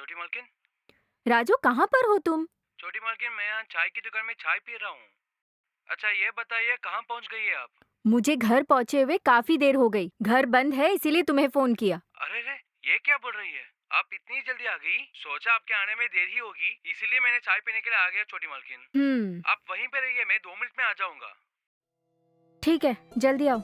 छोटी मालकिन। राजू, कहाँ पर हो तुम? छोटी मालकिन, मैं यहाँ चाय की दुकान में चाय पी रहा हूँ। अच्छा ये बताइए कहाँ पहुँच गई है आप? मुझे घर पहुँचे हुए काफी देर हो गई। घर बंद है इसीलिए तुम्हें फोन किया। अरे रे, ये क्या बोल रही है? आप इतनी जल्दी आ गई? सोचा आपके आने में देर ही होगी, इसीलिए मैंने चाय पीने के लिए आ गया। छोटी मालकिन, हम्म। आप वहीं पे रहिए, मैं 2 मिनट में आ जाऊंगा। ठीक है, जल्दी आओ।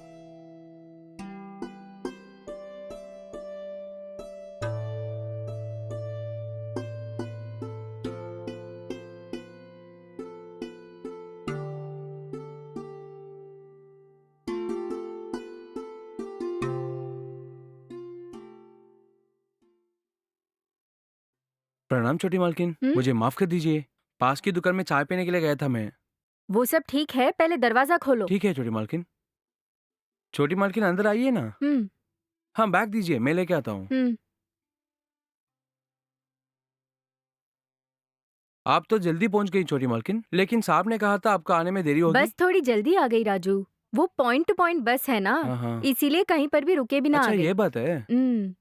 प्रणाम छोटी मालकिन, हम्म। मुझे माफ कर दीजिए। पास की दुकान में चाय पीने के लिए गया था मैं। वो सब ठीक है, पहले दरवाजा खोलो। ठीक है छोटी मालकिन। छोटी मालकिन अंदर आइए ना। हम्म। हाँ बैग दीजिए, मैं लेके आता हूँ। हम्म। आप तो जल्दी पहुंच गई छोटी मालकिन, लेकिन साहब ने कहा था आपका आने में देरी होगी। बस थोड़ी जल्दी आ गई राजू। वो पॉइंट टू पॉइंट बस है ना, हाँ हाँ। इसीलिए कहीं पर भी रुके बिना आ अच्छा गई। ये बात है। हम्म।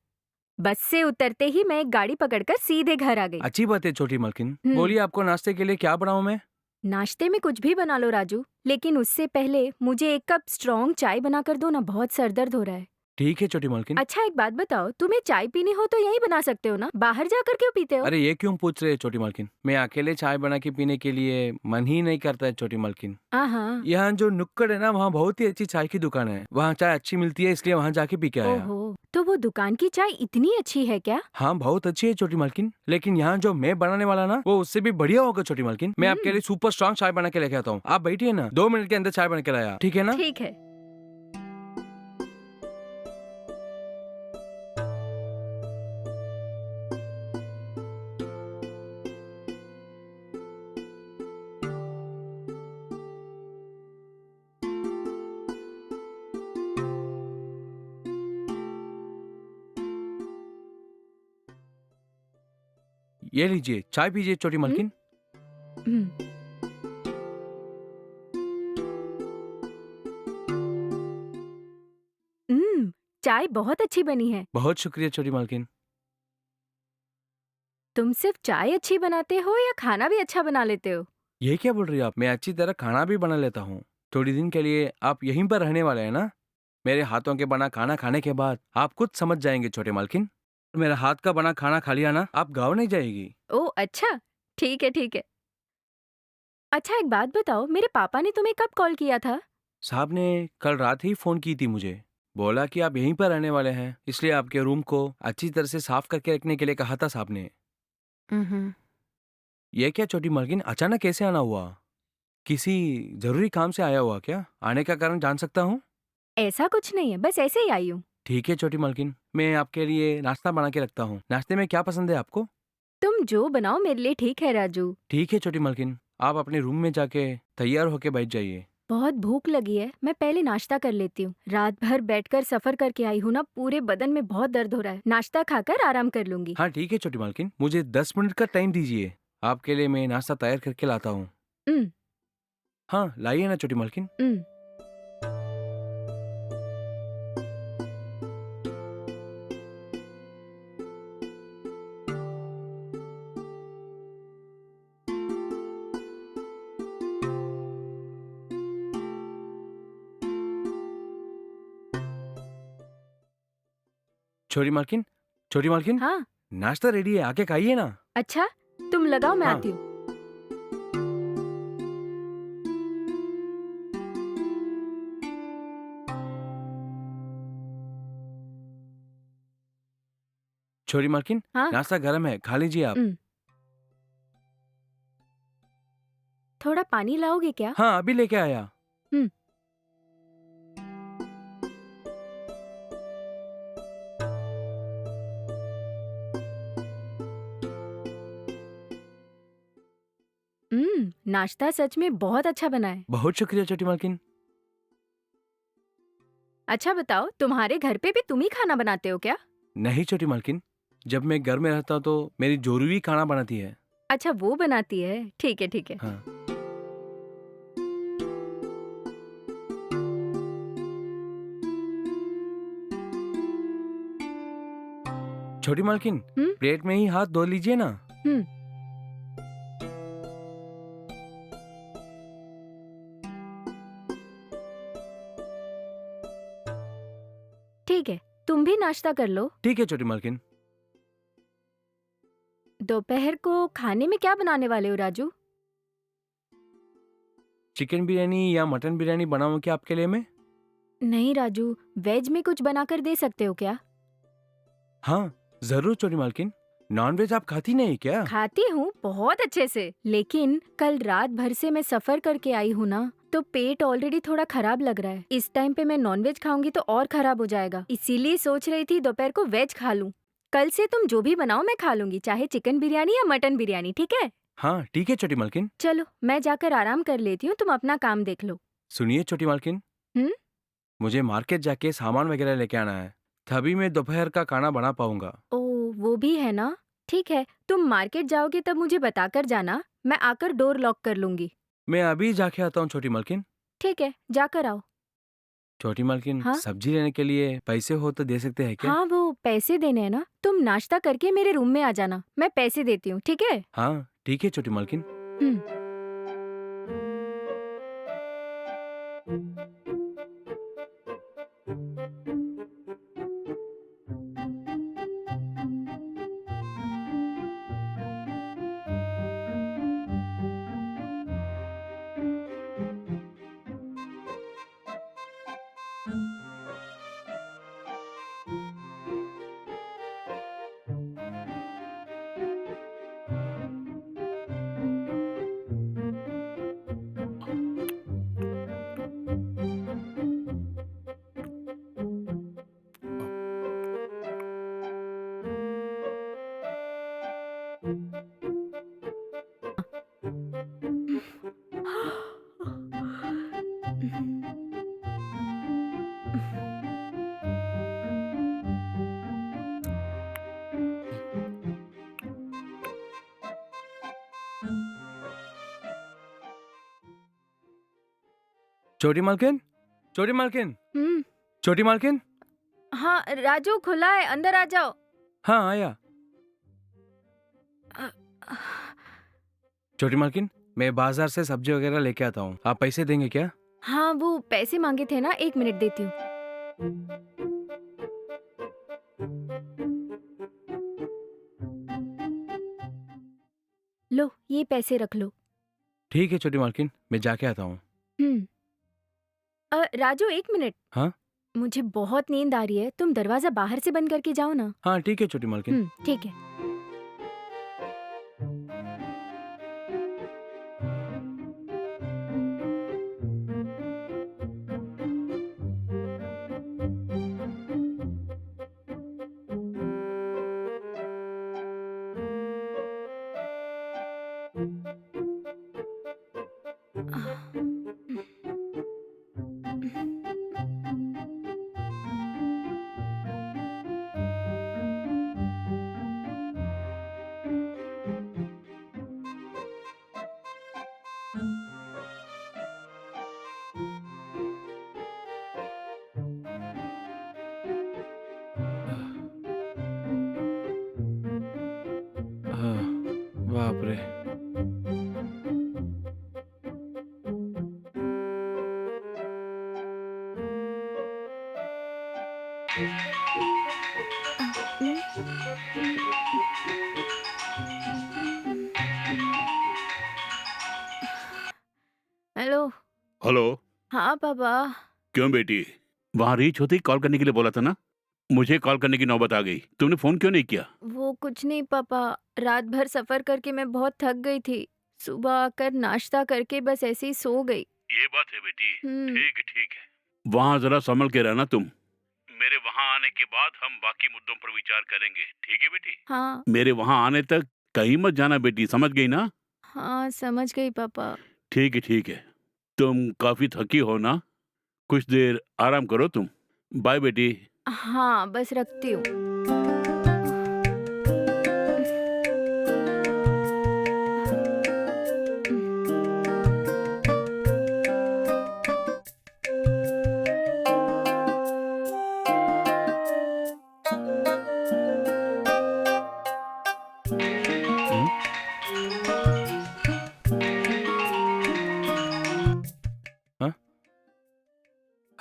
बस से उतरते ही मैं एक गाड़ी पकड़कर सीधे घर आ गई। अच्छी बात है छोटी मालकिन। हम्म। बोलिए आपको नाश्ते के लिए क्या बनाऊं मैं? नाश्ते में कुछ भी बना लो राजू, लेकिन उससे पहले मुझे एक कप स्ट्रॉन्ग चाय बना कर दो ना, बहुत सर दर्द हो रहा है। ठीक है छोटी मालकिन। अच्छा एक बात बताओ, तुम्हें चाय पीनी हो तो यहीं बना सकते हो ना, बाहर जाकर क्यों पीते हो? अरे ये क्यों पूछ रहे हैं छोटी मालकिन? मैं अकेले चाय बना के पीने के लिए मन ही नहीं करता है छोटी मालकिन। हाँ। यहाँ जो नुक्कड़ है ना, वहाँ बहुत ही अच्छी चाय की दुकान है। वहाँ चाय अच्छी मिलती है, इसलिए वहाँ जाके पी के आया। ओहो, तो वो दुकान की चाय इतनी अच्छी है क्या? हाँ बहुत अच्छी है छोटी मालकिन, लेकिन यहाँ जो मैं बनाने वाला ना वो उससे भी बढ़िया होगा छोटी मालकिन। मैं आपके हम्म। लिए सुपर स्ट्रॉन्ग चाय बना के लेके आता हूँ। आप बैठिए ना, 2 मिनट के अंदर चाय बना के लाया, ठीक है ना? ठीक है। ये लीजिए चाय पीजिए छोटी हम्म। मालकिन। हम्म। हम्म, चाय बहुत अच्छी बनी है। बहुत शुक्रिया छोटी मालकिन। तुम सिर्फ चाय अच्छी बनाते हो या खाना भी अच्छा बना लेते हो? ये क्या बोल रही हो आप? मैं अच्छी तरह खाना भी बना लेता हूँ। थोड़ी दिन के लिए आप यहीं पर रहने वाले हैं ना? मेरे हाथों के बना खाना खाने के बाद आप खुद समझ जाएंगे छोटे मालकिन। मेरा हाथ का बना खाना खा लिया ना, आप गाँव नहीं जाएगी। ओह अच्छा, ठीक है ठीक है। अच्छा एक बात बताओ, मेरे पापा ने तुम्हें कब कॉल किया था? साहब ने कल रात ही फोन की थी मुझे। बोला कि आप यहीं पर रहने वाले हैं, इसलिए आपके रूम को अच्छी तरह से साफ करके रखने के लिए कहा था साहब ने। हम्म। ये क्या छोटी मालकिन, अचानक कैसे आना हुआ? किसी जरूरी काम से आया हुआ क्या? आने का कारण जान सकता हूँ? ऐसा कुछ नहीं है, बस ऐसे ही आई हूँ। ठीक है छोटी मालकिन, मैं आपके लिए नाश्ता बना के रखता हूँ। नाश्ते में क्या पसंद है आपको? तुम जो बनाओ मेरे लिए ठीक है राजू। ठीक है छोटी मालकिन, आप अपने रूम में जाके तैयार होके बैठ जाइए। बहुत भूख लगी है, मैं पहले नाश्ता कर लेती हूँ। रात भर बैठकर सफर करके आई हूँ ना, पूरे बदन में बहुत दर्द हो रहा है। नाश्ता खाकर आराम कर लूंगी। हाँ ठीक है छोटी मालकिन, मुझे 10 मिनट का टाइम दीजिए। आपके लिए मैं नाश्ता तैयार करके लाता हूँ। हम्म। हाँ लाइए ना छोटी मालकिन। हम्म। छोटी मालकिन, छोटी मालकिन, हाँ। नाश्ता रेडी है, आके खाइए ना। अच्छा, तुम लगाओ मैं हाँ। आती हूँ। छोटी मालकिन, हाँ। नाश्ता गर्म है, खा लीजिए आप। हम्म। थोड़ा पानी लाओगे क्या? हाँ अभी लेके आया। हम्म। नाश्ता सच में बहुत अच्छा बना है। बहुत शुक्रिया छोटी मालकिन। अच्छा बताओ, तुम्हारे घर पे भी तुम ही खाना बनाते हो क्या? नहीं छोटी मालकिन, जब मैं घर में रहता तो मेरी जोरू ही खाना बनाती है। अच्छा वो बनाती है, ठीक है ठीक है। हाँ। छोटी मालकिन, प्लेट में ही हाथ धो लीजिए ना। ठीक है, तुम भी नाश्ता कर लो। ठीक है छोटी मालकिन। दोपहर को खाने में क्या बनाने वाले हो राजू? चिकन बिरयानी या मटन बिरयानी बनाऊं क्या आपके लिए मैं? नहीं राजू, वेज में कुछ बनाकर दे सकते हो क्या? हाँ जरूर छोटी मालकिन। नॉनवेज आप खाती नहीं क्या? खाती हूँ बहुत अच्छे से, लेकिन कल रात भर से मैं सफर करके आई हूँ ना, तो पेट ऑलरेडी थोड़ा खराब लग रहा है। इस टाइम पे मैं नॉनवेज खाऊंगी तो और खराब हो जाएगा, इसीलिए सोच रही थी दोपहर को वेज खा लूं। कल से तुम जो भी बनाओ मैं खा लूंगी, चाहे चिकन बिरयानी या मटन बिरयानी, ठीक है? हाँ ठीक है छोटी मालकिन। चलो मैं जाकर आराम कर लेती हूँ, तुम अपना काम देख लो। सुनिए छोटी मालकिन, मुझे मार्केट जाके सामान वगैरह लेके आना है, तभी मैं दोपहर का खाना बना पाऊंगा। ओ वो भी है ना, ठीक है, तुम मार्केट जाओगे तब मुझे बताकर जाना, मैं आकर डोर लॉक कर लूंगी। मैं अभी जाके आता हूँ छोटी मालकिन। ठीक है, जाकर आओ। छोटी मालकिन, हाँ? सब्जी लेने के लिए पैसे हो तो दे सकते हैं क्या? हाँ वो पैसे देने हैं ना, तुम नाश्ता करके मेरे रूम में आ जाना, मैं पैसे देती हूँ, ठीक है? हाँ ठीक है छोटी मालकिन। हम्म। छोटी मालकिन, छोटी मालकिन, हम्म। छोटी मालकिन। हाँ राजू, खुला है, अंदर आ जाओ। हाँ आया। छोटी मालकिन, मैं बाजार से सब्जी वगैरह लेके आता हूँ, आप पैसे देंगे क्या? हाँ वो पैसे मांगे थे ना, 1 मिनट देती हूँ। लो ये पैसे रख लो। ठीक है छोटी मालकिन, मैं जाके आता हूँ। राजू 1 मिनट। हाँ? मुझे बहुत नींद आ रही है, तुम दरवाजा बाहर से बंद करके जाओ ना। हाँ ठीक है छोटी मालकिन। ठीक है। हाँ, बाप रे। हेलो। हेलो। हाँ पापा। क्यों बेटी, वहाँ रीच होती कॉल करने के लिए बोला था ना? मुझे कॉल करने की नौबत आ गई, तुमने फोन क्यों नहीं किया? वो कुछ नहीं पापा, रात भर सफर करके मैं बहुत थक गई थी, सुबह आकर नाश्ता करके बस ऐसे ही सो गई। ये बात है बेटी। हम्म। ठीक है, वहाँ जरा संभल के रहना तुम। मेरे वहाँ आने के बाद हम बाकी मुद्दों पर विचार करेंगे, ठीक है बेटी? हाँ। मेरे वहाँ आने तक कहीं मत जाना बेटी, समझ गई ना? हाँ समझ गई पापा। ठीक है, तुम काफी थकी हो ना, कुछ देर आराम करो तुम। बाय बेटी। हाँ बस रखती हूँ।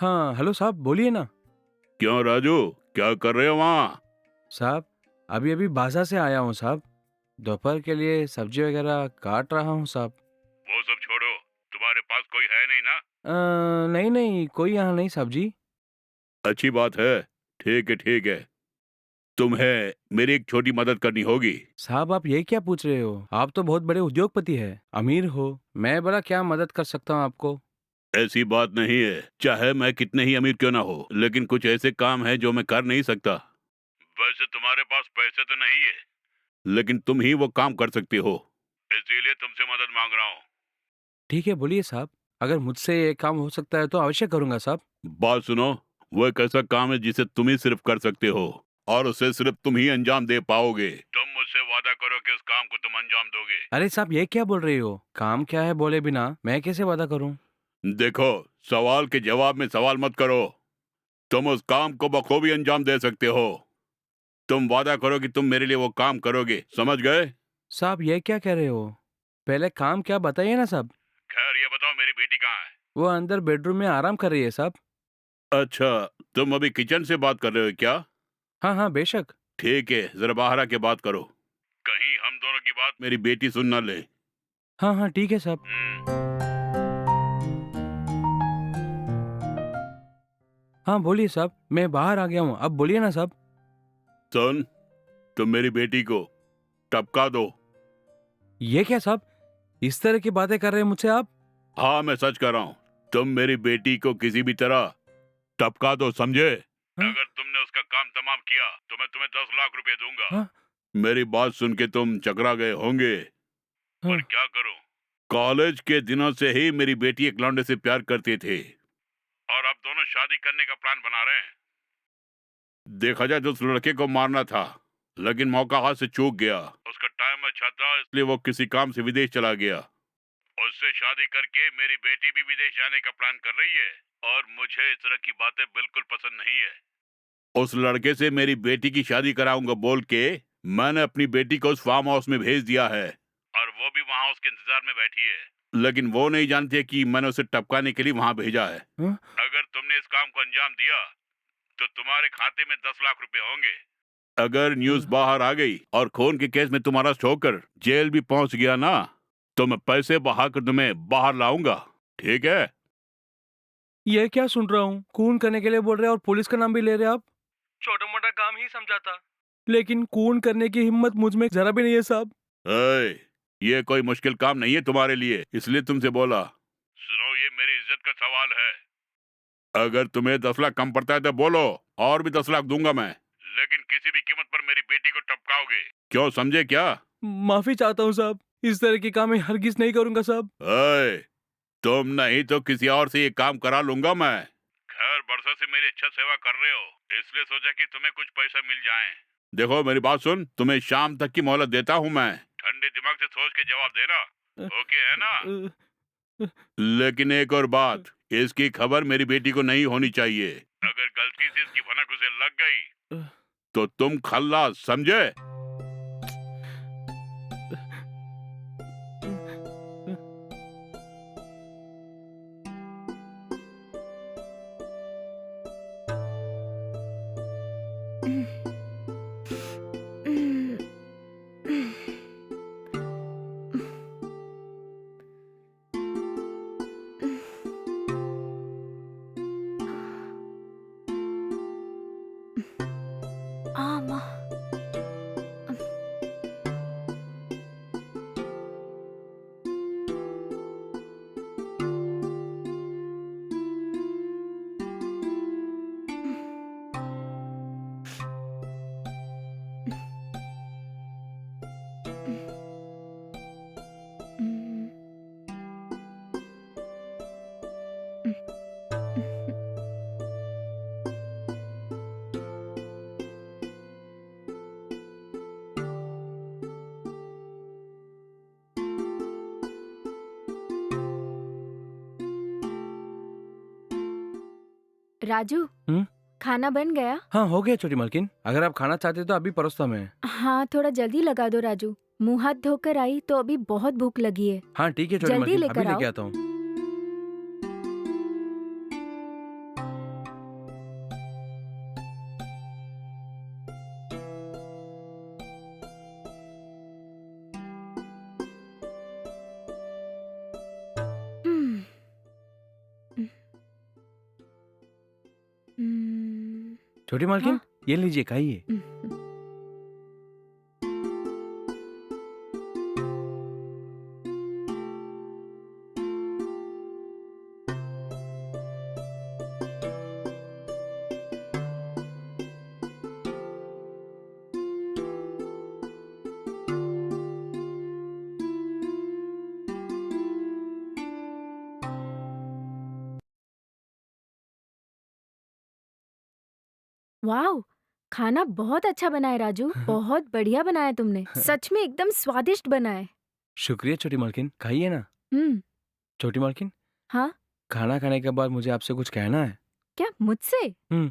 हाँ हेलो साहब, बोलिए ना। क्यों राजू, क्या कर रहे हो वहाँ? साहब अभी अभी बाजार से आया हूँ साहब, दोपहर के लिए सब्जी वगैरह काट रहा हूँ साहब। वो सब छोड़ो, तुम्हारे पास कोई है नहीं ना? नहीं नहीं, कोई यहाँ नहीं साहब जी। अच्छी बात है, ठीक है ठीक है। तुम्हें मेरी एक छोटी मदद करनी होगी। साहब आप ये क्या पूछ रहे हो, आप तो बहुत बड़े उद्योगपति है, अमीर हो, मैं बड़ा क्या मदद कर सकता हूँ आपको। ऐसी बात नहीं है, चाहे मैं कितने ही अमीर क्यों ना हो, लेकिन कुछ ऐसे काम है जो मैं कर नहीं सकता। वैसे तुम्हारे पास पैसे तो नहीं है, लेकिन तुम ही वो काम कर सकते हो, इसीलिए तुमसे मदद मांग रहा हूँ। ठीक है बोलिए साहब, अगर मुझसे ये काम हो सकता है तो अवश्य करूंगा साहब। बात सुनो, वो एक ऐसा काम है जिसे तुम ही सिर्फ कर सकते हो और उसे सिर्फ तुम ही अंजाम दे पाओगे। तुम मुझसे वादा करो कि उस काम को तुम अंजाम दोगे। अरे साहब ये क्या बोल रहे हो, काम क्या है बोले बिना मैं कैसे वादा करूं। देखो, सवाल के जवाब में सवाल मत करो। तुम उस काम को बखूबी अंजाम दे सकते हो। तुम वादा करो कि तुम मेरे लिए वो काम करोगे, समझ गए? साहब ये क्या कह रहे हो, पहले काम क्या बताइए ना साहब। खैर ये बताओ, मेरी बेटी कहाँ है? वो अंदर बेडरूम में आराम कर रही है साहब। अच्छा, तुम अभी किचन से बात कर रहे हो क्या? हाँ हाँ बेशक। ठीक है, जरा बाहर आके बात करो, कहीं हम दोनों की बात मेरी बेटी सुन ना ले। हाँ हाँ ठीक है साहब। हाँ बोलिए साहब, मैं बाहर आ गया हूँ, अब बोलिए ना साहब। सुन, तुम मेरी बेटी को टपका दो। ये क्या साहब, इस तरह की बातें कर रहे हैं मुझसे आप। हाँ, मैं सच कर रहा हूँ। तुम मेरी बेटी को किसी भी तरह टपका दो, समझे? हाँ? अगर तुमने उसका काम तमाम किया तो मैं तुम्हें 10 लाख रुपए दूंगा। हाँ? मेरी बात सुन के तुम चकरा गए होंगे, हाँ? पर क्या करूं? कॉलेज के दिनों से ही मेरी बेटी एक लौंडे से प्यार करती थी और अब दोनों शादी करने का प्लान बना रहे हैं। देखा जाए तो उस लड़के को मारना था, लेकिन मौका हाथ से चूक गया। उसका टाइम अच्छा था, इसलिए वो किसी काम से विदेश चला गया। उससे शादी करके मेरी बेटी भी विदेश जाने का प्लान कर रही है और मुझे इस तरह की बातें बिल्कुल पसंद नहीं है। उस लड़के से मेरी बेटी की शादी कराऊंगा बोल के मैंने अपनी बेटी को उस फार्म हाउस में भेज दिया है और वो भी वहाँ उसके इंतजार में बैठी है, लेकिन वो नहीं जानती है कि मैंने उसे टपकाने के लिए वहाँ भेजा है। हाँ? अगर तुमने इस काम को अंजाम दिया तो तुम्हारे खाते में 10 लाख रुपए होंगे। अगर न्यूज़ बाहर आ गई और खून के केस में तुम्हारा होकर जेल भी पहुंच गया ना, तो मैं पैसे बहा कर तुम्हें बाहर लाऊंगा, ठीक है? ये क्या सुन रहा हूँ, खून करने के लिए बोल रहे हैं और पुलिस का नाम भी ले रहे हैं आप। छोटा मोटा काम ही समझा था, लेकिन खून करने की हिम्मत मुझ में जरा भी नहीं है साहब। ए, ये कोई मुश्किल काम नहीं है तुम्हारे लिए, इसलिए तुमसे बोला। सुनो, ये मेरी इज्जत का सवाल है। अगर तुम्हें 10 लाख कम पड़ता है तो बोलो, और भी 10 लाख दूंगा मैं, लेकिन किसी भी कीमत पर मेरी बेटी को टपकाओगे। क्यों, समझे क्या? माफी चाहता हूँ साहब, इस तरह के काम मैं हरगिज नहीं करूंगा साहब। ए, तुम नहीं तो किसी और से ये काम करा लूंगा मैं। खैर, बरसों से मेरी अच्छा सेवा कर रहे हो, इसलिए सोचा कि तुम्हें कुछ पैसा मिल जाए। देखो मेरी बात सुन, तुम्हें शाम तक की मोहलत देता हूँ मैं, ठंडे दिमाग से सोच के जवाब देना, ओके है ना? लेकिन एक और बात, इसकी खबर मेरी बेटी को नहीं होनी चाहिए। अगर गलती से इसकी भनक उसे लग गई तो तुम खल्लास, समझे? आमा राजू, हम्म? खाना बन गया? हाँ हो गया छोटी मालकिन, अगर आप खाना चाहते तो अभी परोसता मैं। हाँ थोड़ा जल्दी लगा दो राजू, मुंह हाथ धोकर आई तो अभी बहुत भूख लगी है। हाँ ठीक है छोटी जल्दी मालकिन, लेकर अभी लेके आओ। आता हूँ। छोटी मालकिन, हाँ? ये लीजिए खाइए। वाओ! खाना बहुत अच्छा बना है राजू, बहुत बढ़िया बनाया तुमने। सच में एकदम स्वादिष्ट बना है। शुक्रिया छोटी मालकिन, खाइए ना। हुँ, छोटी मालकिन, हाँ? खाना खाने के बाद मुझे आपसे कुछ कहना है। क्या मुझसे? हम्म,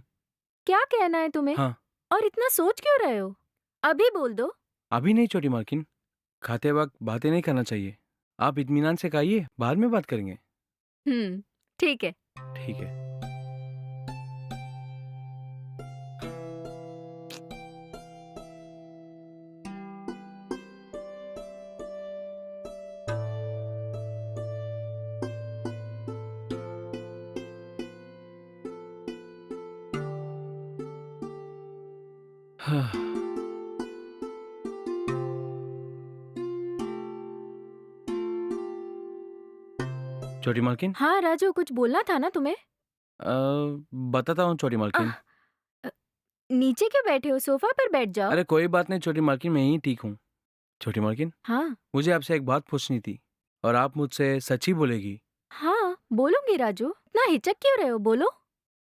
क्या कहना है तुम्हें? हाँ। और इतना सोच क्यों रहे हो? अभी बोल दो। अभी नहीं छोटी मालकिन, खाते वक्त बातें नहीं करना चाहिए। आप इत्मीनान से खाइए, बाद में बात करेंगे। ठीक है। ठीक है। हाँ। छोटी मालकिन, हाँ, राजू कुछ बोलना था ना तुम्हें? बताता हूँ छोटी आह! मालकिन। अ, नीचे क्यों बैठे हो? सोफ़ा पर बैठ जाओ। अरे कोई बात नहीं छोटी मालकिन, मैं ही ठीक हूँ। छोटी मालकिन, हाँ, मुझे आपसे एक बात पूछनी थी और आप मुझसे सच ही बोलेगी। हाँ, बोलूँगी राजू। इतना हिचक क्यों रहे हो? बोलो।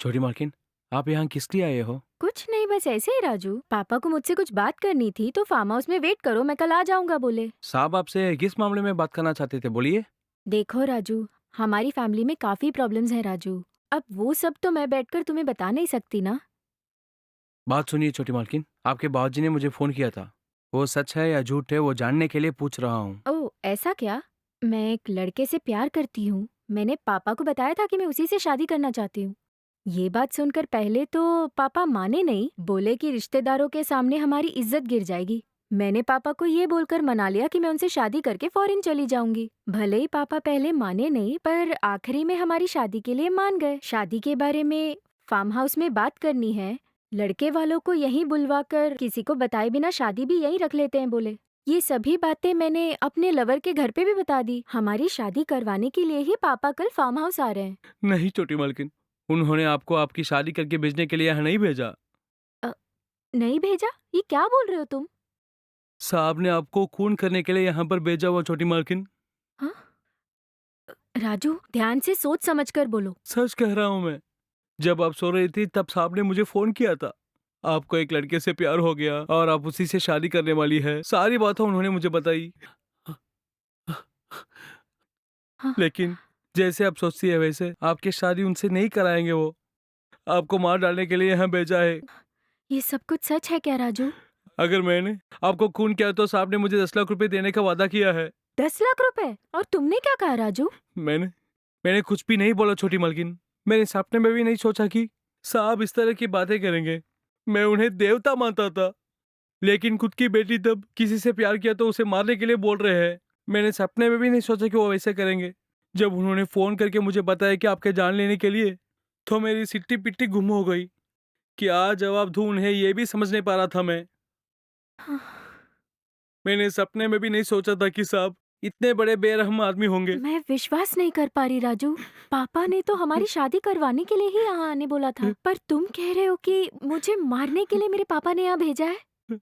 छोटी मालकिन, आप यहाँ किस लिए आए हो? कुछ नहीं, बस ऐसे ही राजू। पापा को मुझसे कुछ बात करनी थी, तो फार्म हाउस में वेट करो, मैं कल आ जाऊँगा बोले। साहब आपसे किस मामले में बात करना चाहते थे, बोलिए। देखो राजू, हमारी फैमिली में काफ़ी प्रॉब्लम्स हैं राजू। अब वो सब तो मैं बैठकर तुम्हें बता नहीं सकती ना। बात सुनिए छोटी मालकिन, आपके बाबूजी ने मुझे फोन किया था। वो सच है या झूठ है वो जानने के लिए पूछ रहा हूँ। ओह! ऐसा क्या? मैं एक लड़के से प्यार करती हूँ। मैंने पापा को बताया था कि मैं उसी से शादी करना चाहती हूँ। ये बात सुनकर पहले तो पापा माने नहीं, बोले कि रिश्तेदारों के सामने हमारी इज्जत गिर जाएगी। मैंने पापा को ये बोलकर मना लिया कि मैं उनसे शादी करके फॉरेन चली जाऊंगी। भले ही पापा पहले माने नहीं, पर आखिरी में हमारी शादी के लिए मान गए। शादी के बारे में फार्म हाउस में बात करनी है। लड़के वालों को यहीं बुलवाकर किसी को बताए बिना शादी भी यहीं रख लेते हैं बोले। ये सभी बातें मैंने अपने लवर के घर पे भी बता दी। हमारी शादी करवाने के लिए ही पापा कल फार्म हाउस आ रहे हैं। नहीं छोटी मालकिन, उन्होंने आपको आपकी शादी करके भेजने के लिए यहाँ नहीं भेजा। अ, नहीं भेजा? ये क्या बोल रहे हो तुम? साहब ने आपको खून करने के लिए यहाँ पर भेजा हुआ छोटी मालकिन। हाँ? राजू, ध्यान से सोच समझ कर बोलो। सच कह रहा हूँ मैं। जब आप सो रही थी तब साहब ने मुझे फोन किया था। आपको एक लड़के से प्यार हो गया और आप उसी से शादी करने वाली है, सारी बातें उन्होंने मुझे बताई। हाँ, लेकिन जैसे आप सोचती है वैसे आपकी शादी उनसे नहीं कराएंगे। वो आपको मार डालने के लिए यहाँ भेजा है। ये सब कुछ सच है क्या राजू? अगर मैंने आपको खून किया तो साहब ने मुझे 10 लाख रुपए देने का वादा किया है। 10 लाख रुपए? और तुमने क्या कहा राजू? मैंने मैंने कुछ भी नहीं बोला छोटी मालकिन। मैंने सपने में भी नहीं सोचा कि साहब इस तरह की बातें करेंगे। मैं उन्हें देवता मानता था, लेकिन खुद की बेटी तब किसी से प्यार किया तो उसे मारने के लिए बोल रहे हैं। मैंने सपने में भी नहीं सोचा कि वो वैसे करेंगे। जब उन्होंने फोन करके मुझे बताया कि आपके जान लेने के लिए, तो मेरी सिट्टी पिट्टी गुम हो गई। क्या जवाब दूं उन्हें ये भी समझ नहीं पा रहा था मैं। हाँ, मैंने सपने में भी नहीं सोचा था कि साहब इतने बड़े बेरहम आदमी होंगे। मैं विश्वास नहीं कर पा रही राजू। पापा ने तो हमारी शादी करवाने के लिए ही यहाँ आने बोला था, पर तुम कह रहे हो कि मुझे मारने के लिए मेरे पापा ने यहाँ भेजा है।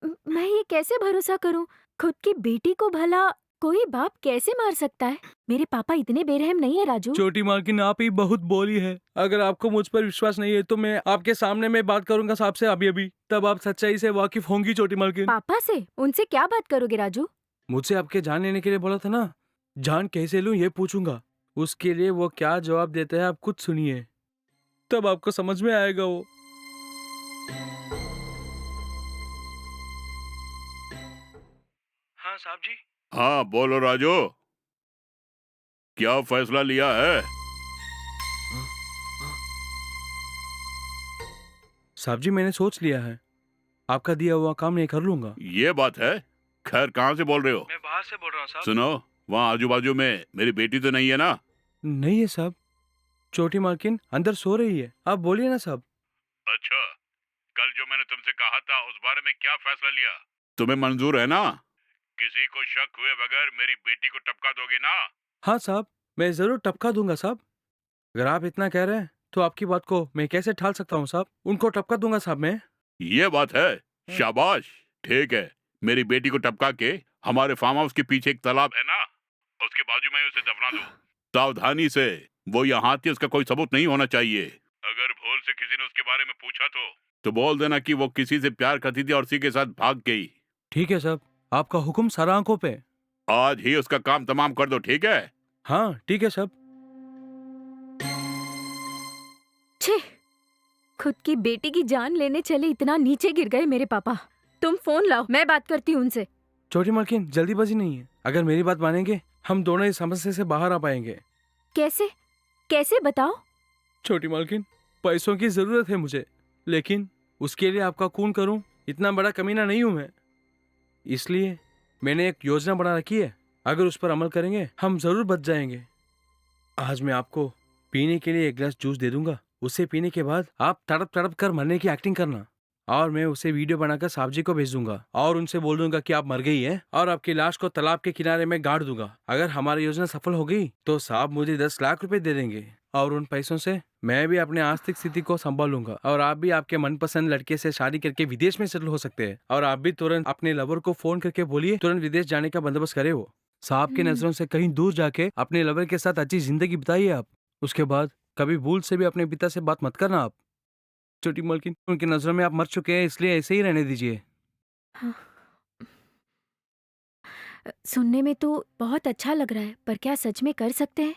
मैं ये कैसे भरोसा करूं? खुद की बेटी को भला कोई बाप कैसे मार सकता है? मेरे पापा इतने बेरहम नहीं है राजू। छोटी मालकिन, आप ही बहुत बोली है। अगर आपको मुझ पर विश्वास नहीं है तो मैं आपके सामने में बात करूंगा साहब से अभी अभी, तब आप सच्चाई से वाकिफ होंगी छोटी मालकिन। पापा से? उनसे क्या बात करोगे राजू? मुझसे आपके जान लेने के लिए बोला था ना, जान कैसे लूं ये पूछूंगा। उसके लिए वो क्या जवाब देते हैं आप खुद सुनिए, तब आपको समझ में आएगा वो। हाँ साहब जी। हाँ बोलो राजू, क्या फैसला लिया है? साहब जी मैंने सोच लिया है, आपका दिया हुआ काम मैं कर लूंगा। ये बात है। खैर कहाँ से बोल रहे हो? मैं बाहर से बोल रहा हूँ साहब। सुनो, वहाँ आजू बाजू में मेरी बेटी तो नहीं है ना? नहीं है साहब, छोटी मालकिन अंदर सो रही है। आप बोलिए ना साहब। अच्छा, जो मैंने तुमसे कहा था उस बारे में क्या फैसला लिया? तुम्हें मंजूर है ना? किसी को शक हुए बगैर मेरी बेटी को टपका दोगे ना? हाँ साहब, मैं जरूर टपका दूंगा साहब। अगर आप इतना कह रहे हैं तो आपकी बात को मैं कैसे टाल सकता हूँ साहब? उनको टपका दूंगा साहब मैं। ये बात है। शाबाश। ठीक है, मेरी बेटी को टपका के हमारे फार्म हाउस के पीछे एक तालाब है ना, उसके बाजू में उसे दफना दो। सावधानी से, वो यहाँ थी, उसका कोई सबूत नहीं होना चाहिए। अगर भूल से किसी ने उसके बारे में पूछा तो बोल देना कि वो किसी से प्यार करती थी और उसी के साथ भाग गई। ठीक है साहब, आपका हुक्म सारा आंखों पे। आज ही उसका काम तमाम कर दो, ठीक है? हाँ ठीक है साहब। छे, खुद की बेटी की जान लेने चले इतना नीचे गिर गए मेरे पापा। तुम फोन लाओ, मैं बात करती हूँ उनसे। छोटी मालकिन, जल्दीबाजी नहीं है। अगर मेरी बात मानेंगे हम दोनों इस समस्या से बाहर आ पाएंगे। कैसे कैसे बताओ? छोटी मालकिन, पैसों की जरूरत है मुझे, लेकिन उसके लिए आपका खून करूं, इतना बड़ा कमीना नहीं हूं मैं। इसलिए मैंने एक योजना बना रखी है, अगर उस पर अमल करेंगे हम जरूर बच जाएंगे। आज मैं आपको पीने के लिए एक गिलास जूस दे दूंगा, उसे पीने के बाद आप तड़प तड़प कर मरने की एक्टिंग करना, और मैं उसे वीडियो बनाकर साहब जी को भेज दूंगा और उनसे बोल दूंगा कि आप मर गई हैं और आपकी लाश को तालाब के किनारे में गाड़ दूंगा। अगर हमारी योजना सफल हो गई तो साहब मुझे 10 लाख रुपए दे देंगे, और उन पैसों से मैं भी अपने आर्थिक स्थिति को संभालूंगा, और आप भी आपके मनपसंद लड़के से शादी करके विदेश में सेटल हो सकते हैं। और आप भी तुरंत अपने लवर को फोन करके बोलिए तुरंत विदेश जाने का बंदोबस्त करे। वो साहब की नजरों से कहीं दूर जाके अपने लवर के साथ अच्छी जिंदगी बिताइए आप। उसके बाद कभी भूल से भी अपने पिता से बात मत करना आप। छोटी मालकिन, उनकी नजरों में आप मर चुके हैं, इसलिए ऐसे ही रहने दीजिए। हाँ। सुनने में तो बहुत अच्छा लग रहा है, पर क्या सच में कर सकते हैं?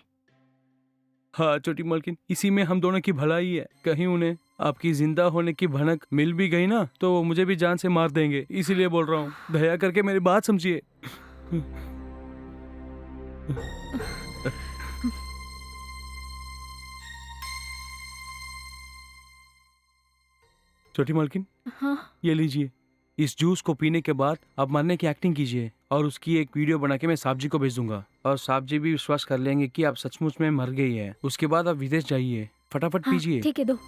हाँ छोटी मालकिन, इसी में हम दोनों की भलाई है। कहीं उन्हें आपकी जिंदा होने की भनक मिल भी गई ना तो वो मुझे भी जान से मार देंगे, इसीलिए बोल रहा हूँ, दया करके मेरी बात समझिए। छोटी मालकिन, हाँ। ये लीजिए, इस जूस को पीने के बाद आप मरने की एक्टिंग कीजिए और उसकी एक वीडियो बना के मैं साहब जी को भेज दूंगा, और साहब जी भी विश्वास कर लेंगे कि आप सचमुच में मर गई है। उसके बाद आप विदेश जाइए, फटाफट हाँ, पीजिए। ठीक है, दो।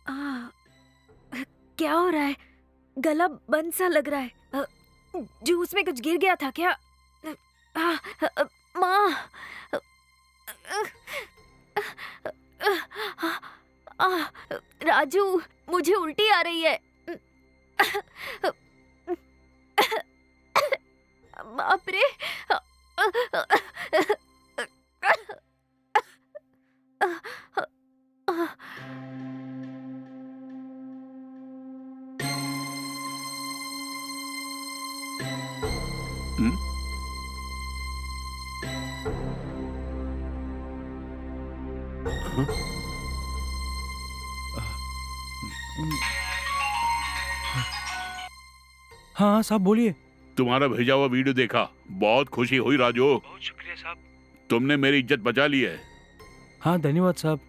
आ, क्या हो रहा है? गला बंद सा लग रहा है। जूस में कुछ गिर गया था क्या? माँ। राजू, मुझे उल्टी आ रही है। बाप रे। हम्म? हाँ हाँ साहब बोलिए। तुम्हारा भेजा हुआ वीडियो देखा, बहुत खुशी हुई राजू। बहुत शुक्रिया साहब। तुमने मेरी इज्जत बचा ली है। हाँ धन्यवाद साहब,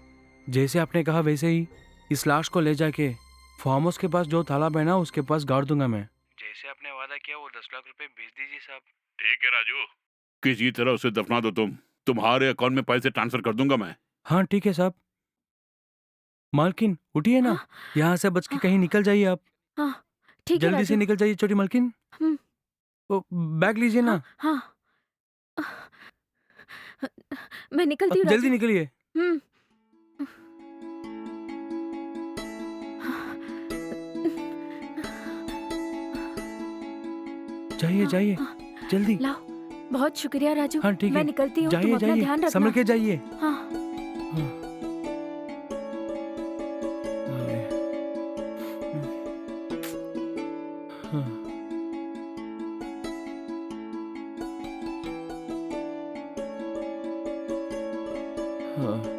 जैसे आपने कहा वैसे ही इस लाश को ले जाके फार्म हाउस के पास जो तालाब है ना उसके पास गाड़ दूंगा मैं। जैसे आपने वादा किया वो 10 लाख रुपए भेज दीजिए साहब। ठीक है राजू, किसी तरह उसे दफना दो तुम। तुम्हारे अकाउंट में पैसे ट्रांसफर कर दूंगा मैं। हाँ ठीक है साहब। मालकिन उठिए ना, यहाँ से बच के कहीं निकल जाइए आप। हाँ, ठीक है जल्दी से राजू। निकल जाइए छोटी मालकिन। हम्म। वो बैग लीजिए ना। हाँ, मैं निकलती हूँ जल्दी राजू। निकलिए। हम्म। जाइए जाइए जल्दी। लाओ, बहुत शुक्रिया राजू। हाँ ठीक है, मैं निकलती हूँ, तुम जाइए अपना ध्यान जाइए, रखना। संभल के जाइए। हाँ। हाँ। अरे। हाँ। हाँ।